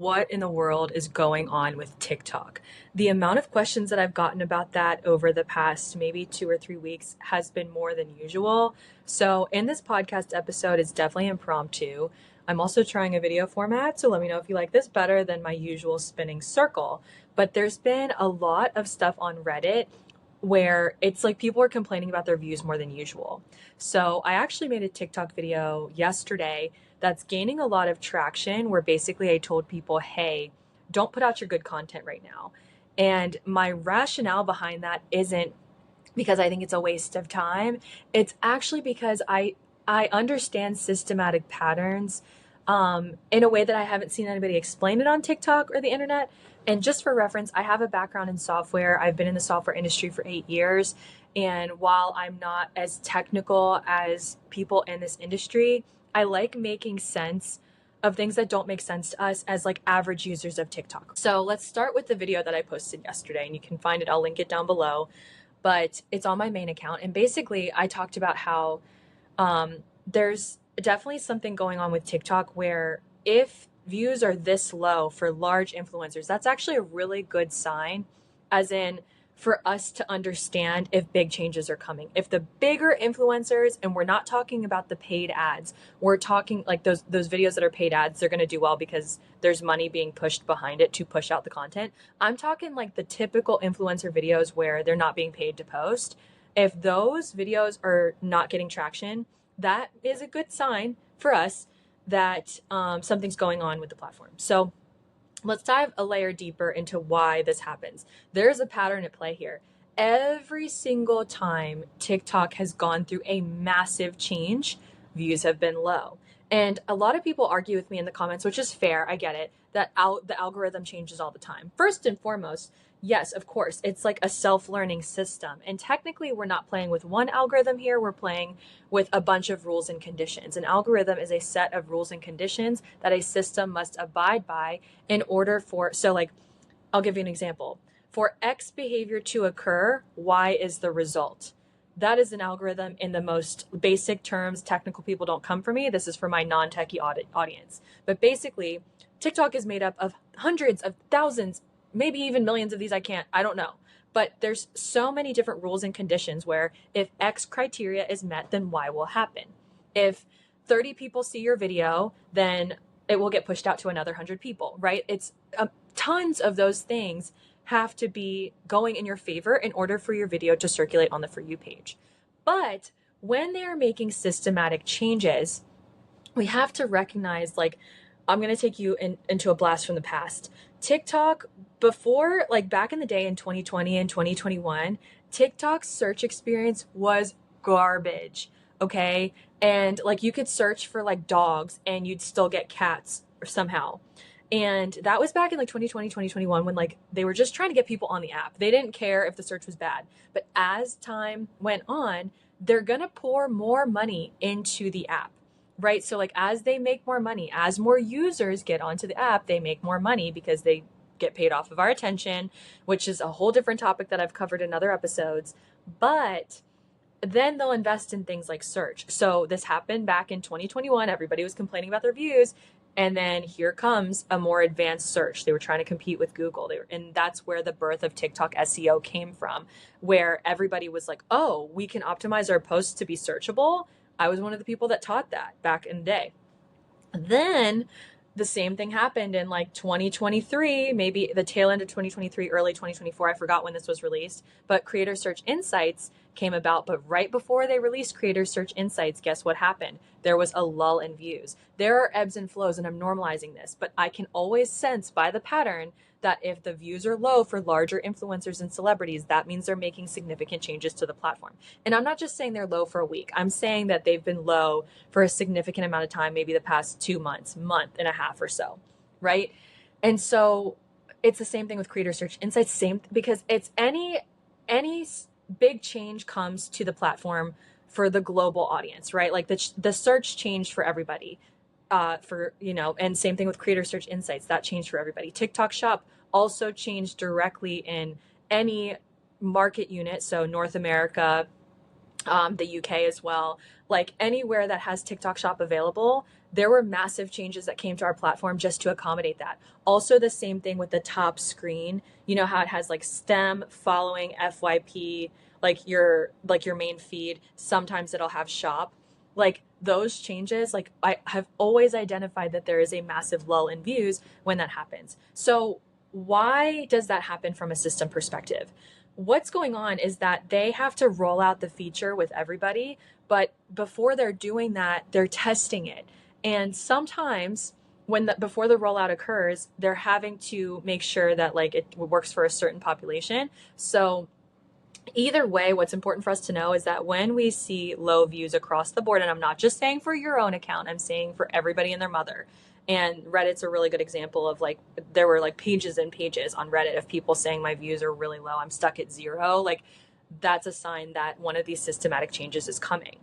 what in the world is going on with TikTok? The amount of questions that I've gotten about that over the past maybe 2 or 3 weeks has been more than usual. So, in this podcast episode, it's definitely impromptu. I'm also trying a video format, so let me know if you like this better than my usual spinning circle. But there's been a lot of stuff on Reddit where it's like people are complaining about their views more than usual. So I actually made a TikTok video yesterday that's gaining a lot of traction where basically I told people, hey, don't put out your good content right now. And my rationale behind that isn't because I think it's a waste of time. It's actually because I understand systematic patterns in a way that I haven't seen anybody explain it on TikTok or the internet. And just for reference, I have a background in software. I've been in the software industry for 8 years. And while I'm not as technical as people in this industry, I like making sense of things that don't make sense to us as like average users of TikTok. So let's start with the video that I posted yesterday, and you can find it. I'll link it down below, but it's on my main account. And basically, I talked about how there's definitely something going on with TikTok where if views are this low for large influencers, that's actually a really good sign, as in for us to understand if big changes are coming. If the bigger influencers, and we're not talking about the paid ads, we're talking like those videos that are paid ads, they're going to do well because there's money being pushed behind it to push out the content. I'm talking like the typical influencer videos where they're not being paid to post. If those videos are not getting traction, that is a good sign for us that something's going on with the platform. So let's dive a layer deeper into why this happens. There's a pattern at play here. Every single time TikTok has gone through a massive change, views have been low. And a lot of people argue with me in the comments, which is fair, I get it, that the algorithm changes all the time. First and foremost, yes, of course, it's like a self-learning system. And technically, we're not playing with one algorithm here. We're playing with a bunch of rules and conditions. An algorithm is a set of rules and conditions that a system must abide by in order for, so like, I'll give you an example. For X behavior to occur, Y is the result. That is an algorithm in the most basic terms. Technical people don't come for me. This is for my non-techie audience. But basically, TikTok is made up of hundreds of thousands, maybe even millions of these. I don't know. But there's so many different rules and conditions where if X criteria is met, then Y will happen. If 30 people see your video, then it will get pushed out to another 100 people, right? It's tons of those things have to be going in your favor in order for your video to circulate on the For You page. But when they are making systematic changes, we have to recognize, like, I'm going to take you into a blast from the past. TikTok, before, like back in the day in 2020 and 2021, TikTok's search experience was garbage, okay? And like you could search for like dogs and you'd still get cats somehow. And that was back in like 2020, 2021 when like they were just trying to get people on the app. They didn't care if the search was bad. But as time went on, they're going to pour more money into the app, right? So like as they make more money, as more users get onto the app, they make more money because they get paid off of our attention, which is a whole different topic that I've covered in other episodes. But then they'll invest in things like search. So this happened back in 2021. Everybody was complaining about their views. And then here comes a more advanced search. They were trying to compete with Google. And that's where the birth of TikTok SEO came from, where everybody was like, oh, we can optimize our posts to be searchable. I was one of the people that taught that back in the day. Then the same thing happened in like 2023, maybe the tail end of 2023, early 2024. I forgot when this was released, but Creator Search Insights came about. But right before they released Creator Search Insights, guess what happened? There was a lull in views. There are ebbs and flows, and I'm normalizing this, but I can always sense by the pattern that if the views are low for larger influencers and celebrities, that means they're making significant changes to the platform. And I'm not just saying they're low for a week. I'm saying that they've been low for a significant amount of time, maybe the past 2 months, month and a half or so, right? And so it's the same thing with Creator Search Insights, because it's any big change comes to the platform for the global audience, right? Like the search changed for everybody. And same thing with Creator Search Insights, that changed for everybody. TikTok Shop also changed directly in any market unit. So North America, the UK as well, like anywhere that has TikTok Shop available, there were massive changes that came to our platform just to accommodate that. Also, the same thing with the top screen. You know how it has like STEM, following, FYP, like your main feed. Sometimes it'll have shop. Like those changes, like I have always identified that there is a massive lull in views when that happens. So why does that happen from a system perspective? What's going on is that they have to roll out the feature with everybody, but before they're doing that, they're testing it. And sometimes before the rollout occurs, they're having to make sure that like it works for a certain population. So either way, what's important for us to know is that when we see low views across the board, and I'm not just saying for your own account, I'm saying for everybody and their mother. And Reddit's a really good example of like, there were like pages and pages on Reddit of people saying my views are really low. I'm stuck at 0. Like that's a sign that one of these systematic changes is coming.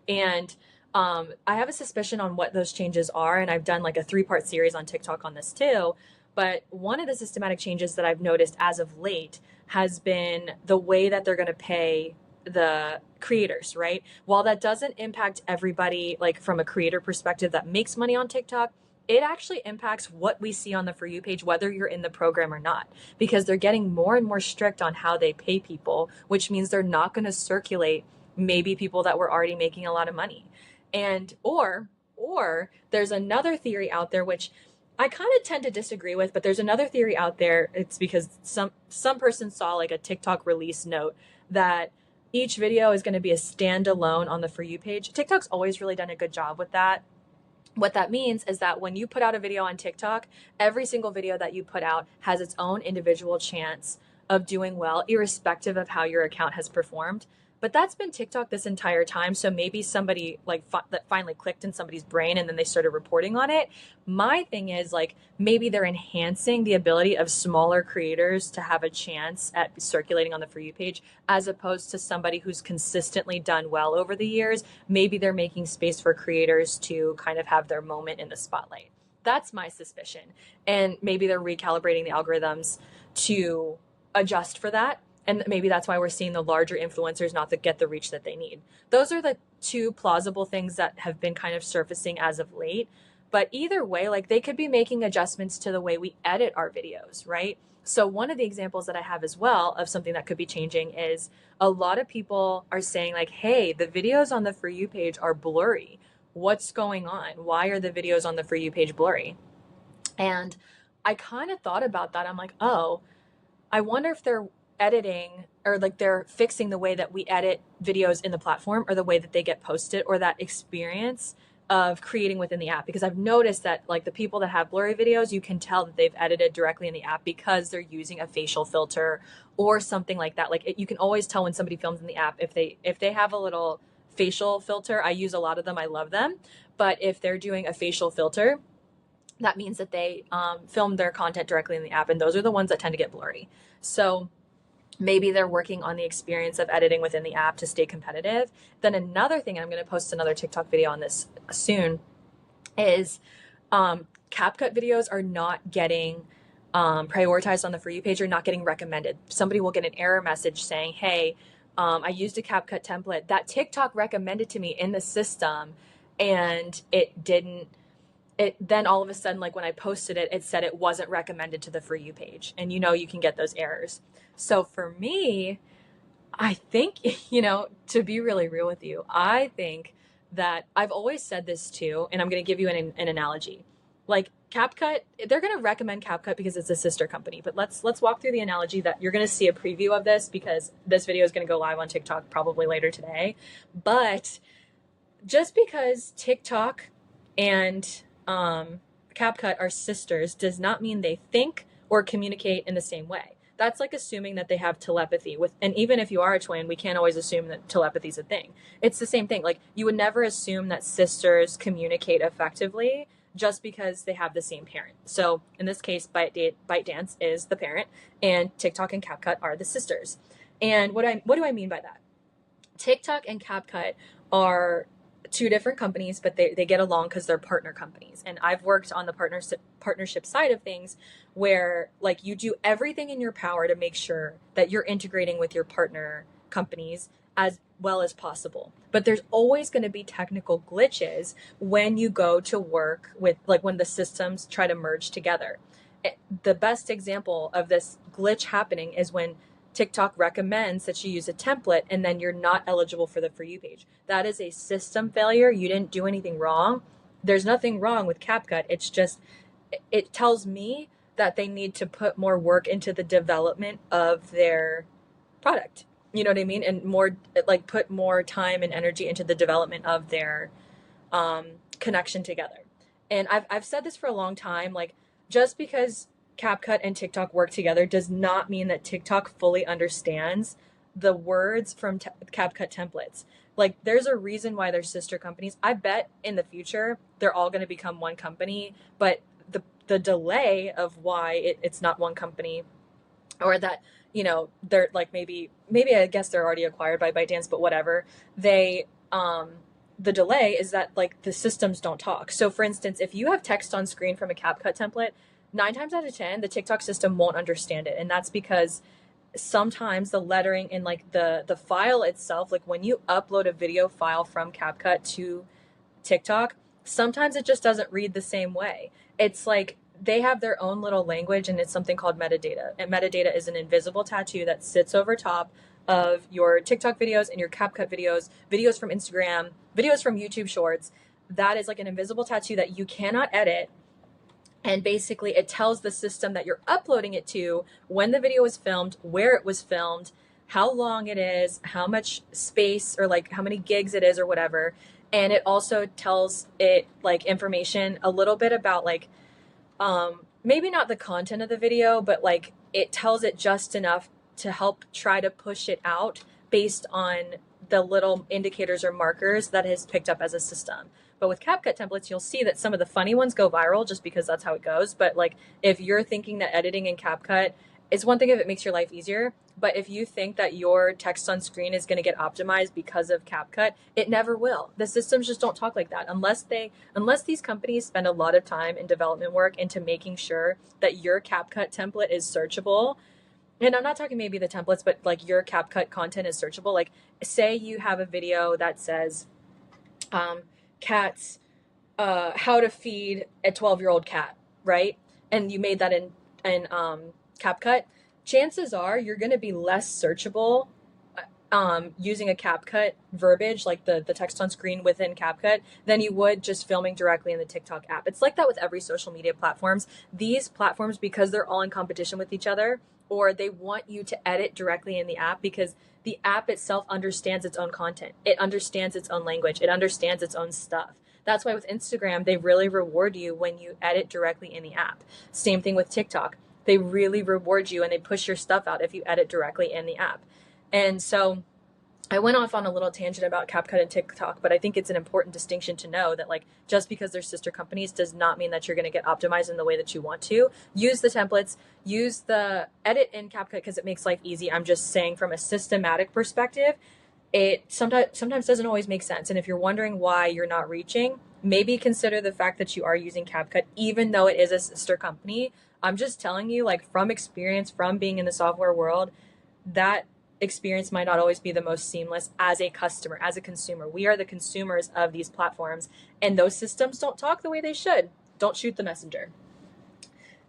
And I have a suspicion on what those changes are. And I've done like a 3-part series on TikTok on this too. But one of the systematic changes that I've noticed as of late has been the way that they're going to pay the creators, right? While that doesn't impact everybody, like from a creator perspective that makes money on TikTok, it actually impacts what we see on the For You page, whether you're in the program or not, because they're getting more and more strict on how they pay people, which means they're not going to circulate maybe people that were already making a lot of money. And, or there's another theory out there, which I kind of tend to disagree with, but there's another theory out there. It's because some person saw like a TikTok release note that each video is going to be a standalone on the For You page. TikTok's always really done a good job with that. What that means is that when you put out a video on TikTok, every single video that you put out has its own individual chance of doing well, irrespective of how your account has performed. But that's been TikTok this entire time. So maybe somebody like that finally clicked in somebody's brain and then they started reporting on it. My thing is like maybe they're enhancing the ability of smaller creators to have a chance at circulating on the For You page, as opposed to somebody who's consistently done well over the years. Maybe they're making space for creators to kind of have their moment in the spotlight. That's my suspicion. And maybe they're recalibrating the algorithms to adjust for that. And maybe that's why we're seeing the larger influencers not to get the reach that they need. Those are the two plausible things that have been kind of surfacing as of late. But either way, like they could be making adjustments to the way we edit our videos, right? So one of the examples that I have as well of something that could be changing is a lot of people are saying like, hey, the videos on the For You page are blurry. What's going on? Why are the videos on the For You page blurry? And I kind of thought about that. I'm like, oh, I wonder if they're editing or like they're fixing the way that we edit videos in the platform or the way that they get posted or that experience of creating within the app. Because I've noticed that like the people that have blurry videos, you can tell that they've edited directly in the app because they're using a facial filter or something like that. Like you can always tell when somebody films in the app if they have a little facial filter. I use a lot of them. I love them. But if they're doing a facial filter, that means that they film their content directly in the app. And those are the ones that tend to get blurry. So maybe they're working on the experience of editing within the app to stay competitive. Then another thing, and I'm going to post another TikTok video on this soon, is CapCut videos are not getting prioritized on the For You page, or not getting recommended. Somebody will get an error message saying, hey, I used a CapCut template that TikTok recommended to me in the system, and it didn't. Then all of a sudden, like when I posted it, it said it wasn't recommended to the For You page. And you can get those errors. So for me, I think, to be really real with you, I think that I've always said this too, and I'm going to give you an analogy. Like CapCut, they're going to recommend CapCut because it's a sister company. But let's walk through the analogy that you're going to see a preview of this, because this video is going to go live on TikTok probably later today. But just because TikTok and CapCut are sisters does not mean they think or communicate in the same way. That's like assuming that they have telepathy and even if you are a twin, we can't always assume that telepathy is a thing. It's the same thing. Like you would never assume that sisters communicate effectively just because they have the same parent. So in this case, ByteDance is the parent and TikTok and CapCut are the sisters. And what do I mean by that? TikTok and CapCut are two different companies, but they get along because they're partner companies. And I've worked on the partnership side of things where like you do everything in your power to make sure that you're integrating with your partner companies as well as possible. But there's always going to be technical glitches when you go to work with, like, when the systems try to merge together. The best example of this glitch happening is when TikTok recommends that you use a template and then you're not eligible for the For You page. That is a system failure. You didn't do anything wrong. There's nothing wrong with CapCut. It's just, it tells me that they need to put more work into the development of their product. You know what I mean? And more, like, put more time and energy into the development of their connection together. And I've said this for a long time, like, just because CapCut and TikTok work together does not mean that TikTok fully understands the words from CapCut templates. Like, there's a reason why they're sister companies. I bet in the future they're all going to become one company, but the delay of why it's not one company, or that, you know, they're like, maybe I guess they're already acquired by ByteDance, but whatever. They the delay is that, like, the systems don't talk. So for instance, if you have text on screen from a CapCut template, 9 times out of 10 the TikTok system won't understand it. And that's because sometimes the lettering in, like, the file itself, like when you upload a video file from CapCut to TikTok, sometimes it just doesn't read the same way. It's like they have their own little language, and it's something called metadata. And metadata is an invisible tattoo that sits over top of your TikTok videos and your CapCut videos, videos from Instagram, videos from YouTube Shorts. That is like an invisible tattoo that you cannot edit. And basically it tells the system that you're uploading it to, when the video was filmed, where it was filmed, how long it is, how much space, or like how many gigs it is or whatever. And it also tells it, like, information a little bit about, like, maybe not the content of the video, but like it tells it just enough to help try to push it out based on the little indicators or markers that it has picked up as a system. But with CapCut templates, you'll see that some of the funny ones go viral just because that's how it goes. But like, if you're thinking that editing in CapCut is one thing if it makes your life easier, but if you think that your text on screen is going to get optimized because of CapCut, it never will. The systems just don't talk like that unless these companies spend a lot of time in development work into making sure that your CapCut template is searchable. And I'm not talking maybe the templates, but like your CapCut content is searchable. Like, say you have a video that says, cats, how to feed a 12-year-old cat, right? And you made that in CapCut. Chances are you're going to be less searchable using a CapCut verbiage, like the text on screen within CapCut, than you would just filming directly in the TikTok app. It's like that with every social media platforms. These platforms, because they're all in competition with each other, or they want you to edit directly in the app because the app itself understands its own content. It understands its own language. It understands its own stuff. That's why with Instagram, they really reward you when you edit directly in the app. Same thing with TikTok. They really reward you and they push your stuff out if you edit directly in the app. And so I went off on a little tangent about CapCut and TikTok, but I think it's an important distinction to know that, like, just because they're sister companies does not mean that you're going to get optimized in the way that you want to. Use the templates, use the edit in CapCut because it makes life easy. I'm just saying from a systematic perspective, it sometimes doesn't always make sense. And if you're wondering why you're not reaching, maybe consider the fact that you are using CapCut, even though it is a sister company. I'm just telling you, like, from experience, from being in the software world, that experience might not always be the most seamless as a customer, as a consumer. We are the consumers of these platforms, and those systems don't talk the way they should. Don't shoot the messenger.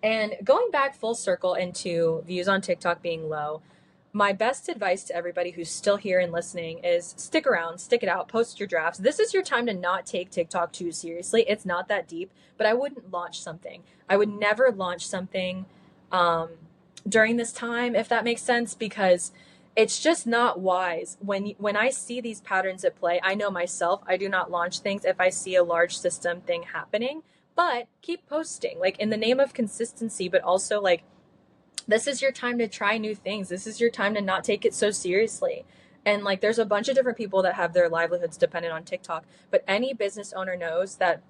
And going back full circle into views on TikTok being low, my best advice to everybody who's still here and listening is stick around, stick it out, post your drafts. This is your time to not take TikTok too seriously. It's not that deep, but I wouldn't launch something. I would never launch something during this time, if that makes sense, because it's just not wise. When I see these patterns at play, I know myself, I do not launch things if I see a large system thing happening, but keep posting, like, in the name of consistency, but also, like, this is your time to try new things. This is your time to not take it so seriously. And, like, there's a bunch of different people that have their livelihoods dependent on TikTok, but any business owner knows that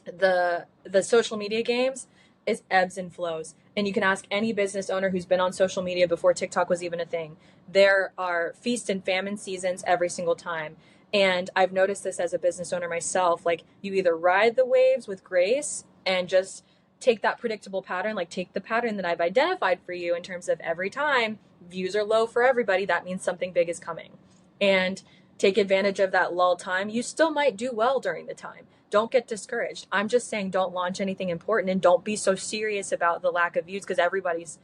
the social media games is ebbs and flows. And you can ask any business owner who's been on social media before TikTok was even a thing. There are feast and famine seasons every single time. And I've noticed this as a business owner myself. Like, you either ride the waves with grace and just take that predictable pattern, like take the pattern that I've identified for you in terms of every time views are low for everybody, that means something big is coming. and take advantage of that lull time, you still might do well during the time. Don't get discouraged. I'm just saying don't launch anything important and don't be so serious about the lack of views because everybody's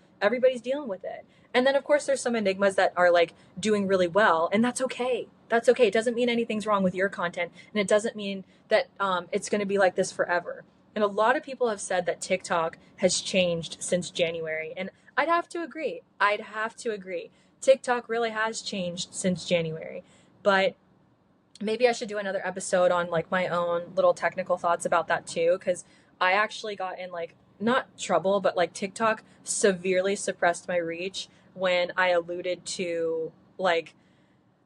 dealing with it. And then of course there's some enigmas that are like doing really well, and that's okay. That's okay. It doesn't mean anything's wrong with your content, and it doesn't mean that it's going to be like this forever. And a lot of people have said that TikTok has changed since January, and I'd have to agree. I'd have to agree. TikTok really has changed since January, but maybe I should do another episode on like my own little technical thoughts about that too, because I actually got in like not trouble, but like TikTok severely suppressed my reach when I alluded to like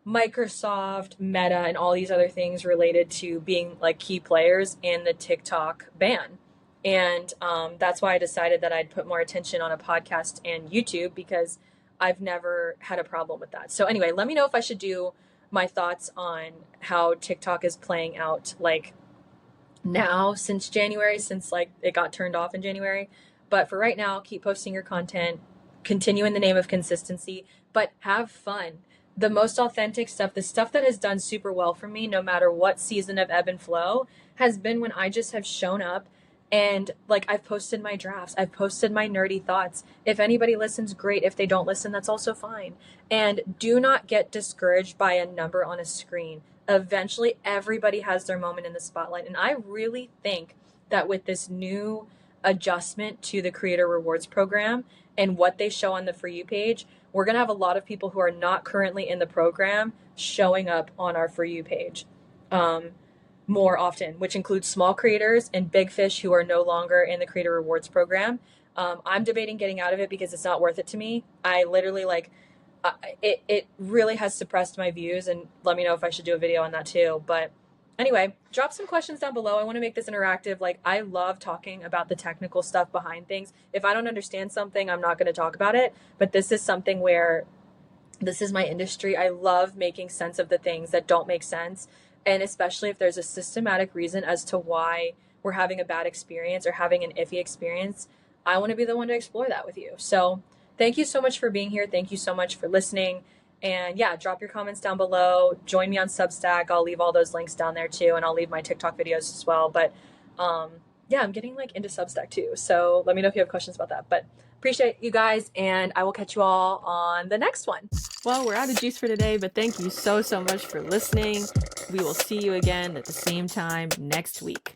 Microsoft, Meta, and all these other things related to being like key players in the TikTok ban. And that's why I decided that I'd put more attention on a podcast and YouTube because I've never had a problem with that. So anyway, let me know if I should do my thoughts on how TikTok is playing out like now since January, since like it got turned off in January. But for right now, keep posting your content, continue in the name of consistency, but have fun. The most authentic stuff, the stuff that has done super well for me, no matter what season of ebb and flow, has been when I just have shown up and like I've posted my drafts, I've posted my nerdy thoughts. If anybody listens, great. If they don't listen, that's also fine. And do not get discouraged by a number on a screen. Eventually, everybody has their moment in the spotlight. And I really think that with this new adjustment to the creator rewards program and what they show on the For You page, we're going to have a lot of people who are not currently in the program showing up on our For You page more often, which includes small creators and big fish who are no longer in the creator rewards program. I'm debating getting out of it because it's not worth it to me. I literally like it really has suppressed my views, and let me know if I should do a video on that too. But anyway, drop some questions down below. I want to make this interactive. Like, I love talking about the technical stuff behind things. If I don't understand something, I'm not going to talk about it. But this is something where this is my industry. I love making sense of the things that don't make sense. And especially if there's a systematic reason as to why we're having a bad experience or having an iffy experience, I want to be the one to explore that with you. So thank you so much for being here. Thank you so much for listening. And yeah, drop your comments down below. Join me on Substack. I'll leave all those links down there too. And I'll leave my TikTok videos as well. But yeah, I'm getting like into Substack too. So let me know if you have questions about that. But appreciate you guys. And I will catch you all on the next one. Well, we're out of juice for today, but thank you so much for listening. We will see you again at the same time next week.